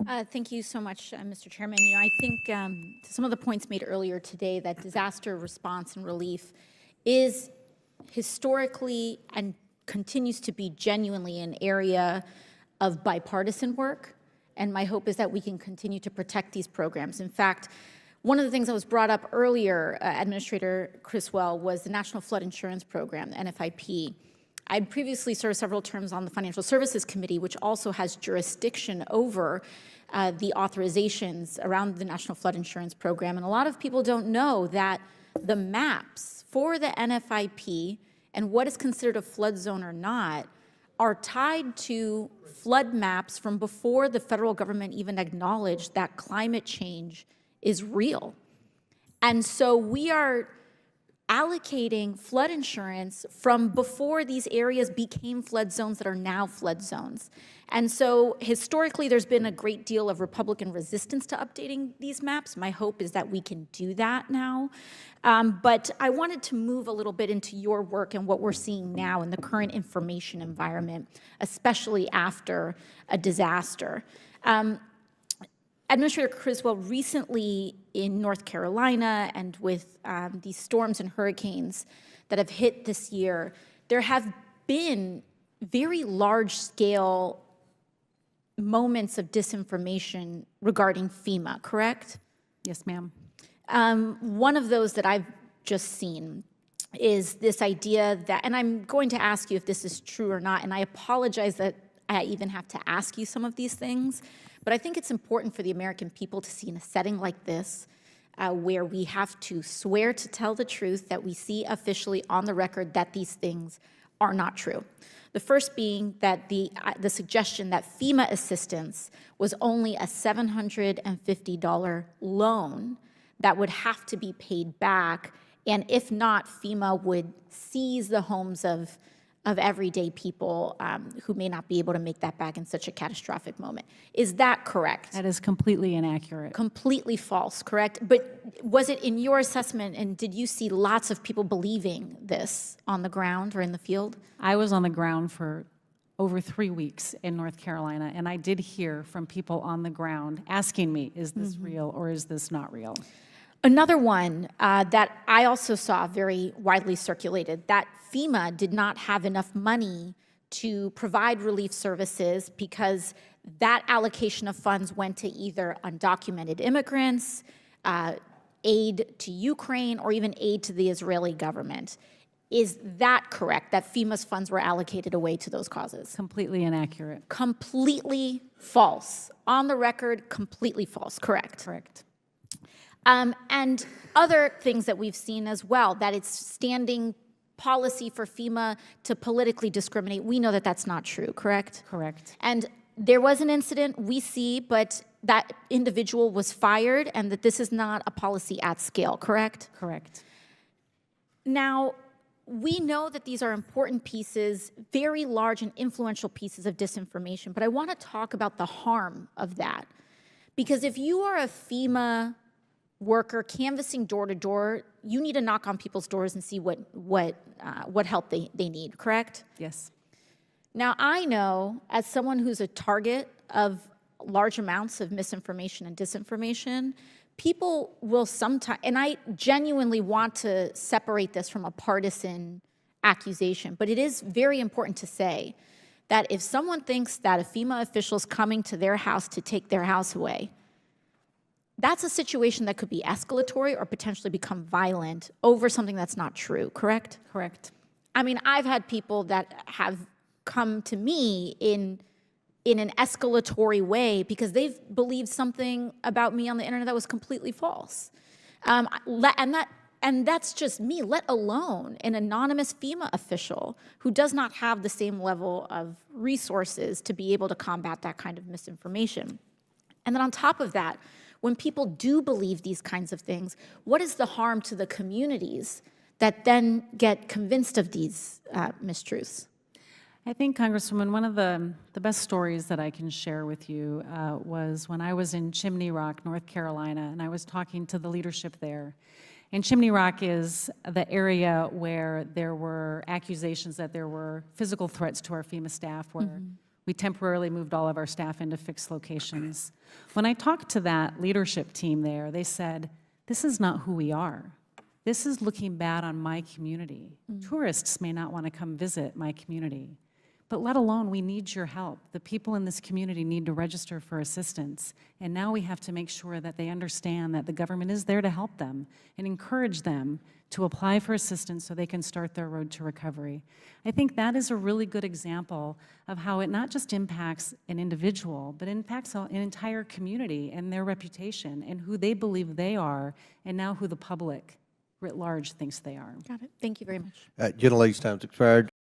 Thank you so much, Mr. Chairman. I think some of the points made earlier today that disaster response and relief is historically and continues to be genuinely an area of bipartisan work. And my hope is that we can continue to protect these programs. In fact, one of the things that was brought up earlier, Administrator Criswell, was the National Flood Insurance Program, the NFIP. I'd previously served several terms on the Financial Services Committee, which also has jurisdiction over the authorizations around the National Flood Insurance Program. And a lot of people don't know that the maps for the NFIP and what is considered a flood zone or not are tied to flood maps from before the federal government even acknowledged that climate change is real. And so we are allocating flood insurance from before these areas became flood zones that are now flood zones. And so historically, there's been a great deal of Republican resistance to updating these maps. My hope is that we can do that now. But I wanted to move a little bit into your work and what we're seeing now in the current information environment, especially after a disaster. Administrator Criswell, recently in North Carolina and with these storms and hurricanes that have hit this year, there have been very large-scale moments of disinformation regarding FEMA, correct? Yes, ma'am. One of those that I've just seen is this idea that, and I'm going to ask you if this is true or not, and I apologize that I even have to ask you some of these things, but I think it's important for the American people to see in a setting like this, where we have to swear to tell the truth, that we see officially on the record that these things are not true. The first being that the suggestion that FEMA assistance was only a $750 loan that would have to be paid back, and if not, FEMA would seize the homes of everyday people who may not be able to make that back in such a catastrophic moment. Is that correct? That is completely inaccurate. Completely false, correct? But was it in your assessment, and did you see lots of people believing this on the ground or in the field? I was on the ground for over 3 weeks in North Carolina, and I did hear from people on the ground asking me, is this real or is this not real? Another one that I also saw very widely circulated, that FEMA did not have enough money to provide relief services because that allocation of funds went to either undocumented immigrants, aid to Ukraine, or even aid to the Israeli government. Is that correct, that FEMA's funds were allocated away to those causes? Completely inaccurate. Completely false. On the record, completely false, correct? Correct. And other things that we've seen as well, that it's standing policy for FEMA to politically discriminate. We know that that's not true, correct? Correct. And there was an incident we see, but that individual was fired, and that this is not a policy at scale, correct? Correct. Now, we know that these are important pieces, very large and influential pieces of disinformation, but I want to talk about the harm of that. Because if you are a FEMA worker canvassing door to door, you need to knock on people's doors and see what help they need, correct? Yes. Now, I know, as someone who's a target of large amounts of misinformation and disinformation, people will sometimes, and I genuinely want to separate this from a partisan accusation, but it is very important to say that if someone thinks that a FEMA official is coming to their house to take their house away, that's a situation that could be escalatory or potentially become violent over something that's not true, correct? Correct. I mean, I've had people that have come to me in an escalatory way because they've believed something about me on the internet that was completely false. And that's just me, let alone an anonymous FEMA official who does not have the same level of resources to be able to combat that kind of misinformation. And then on top of that, when people do believe these kinds of things, what is the harm to the communities that then get convinced of these mistruths? I think, Congresswoman, one of the best stories that I can share with you was when I was in Chimney Rock, North Carolina, and I was talking to the leadership there. And Chimney Rock is the area where there were accusations that there were physical threats to our FEMA staff, where We temporarily moved all of our staff into fixed locations. When I talked to that leadership team there, they said, this is not who we are. This is looking bad on my community. Tourists may not want to come visit my community, but let alone we need your help. The people in this community need to register for assistance, and now we have to make sure that they understand that the government is there to help them and encourage them to apply for assistance so they can start their road to recovery. I think that is a really good example of how it not just impacts an individual, but impacts an entire community and their reputation and who they believe they are, and now who the public writ large thinks they are. Got it. Thank you very much. Gentlelady's time's expired.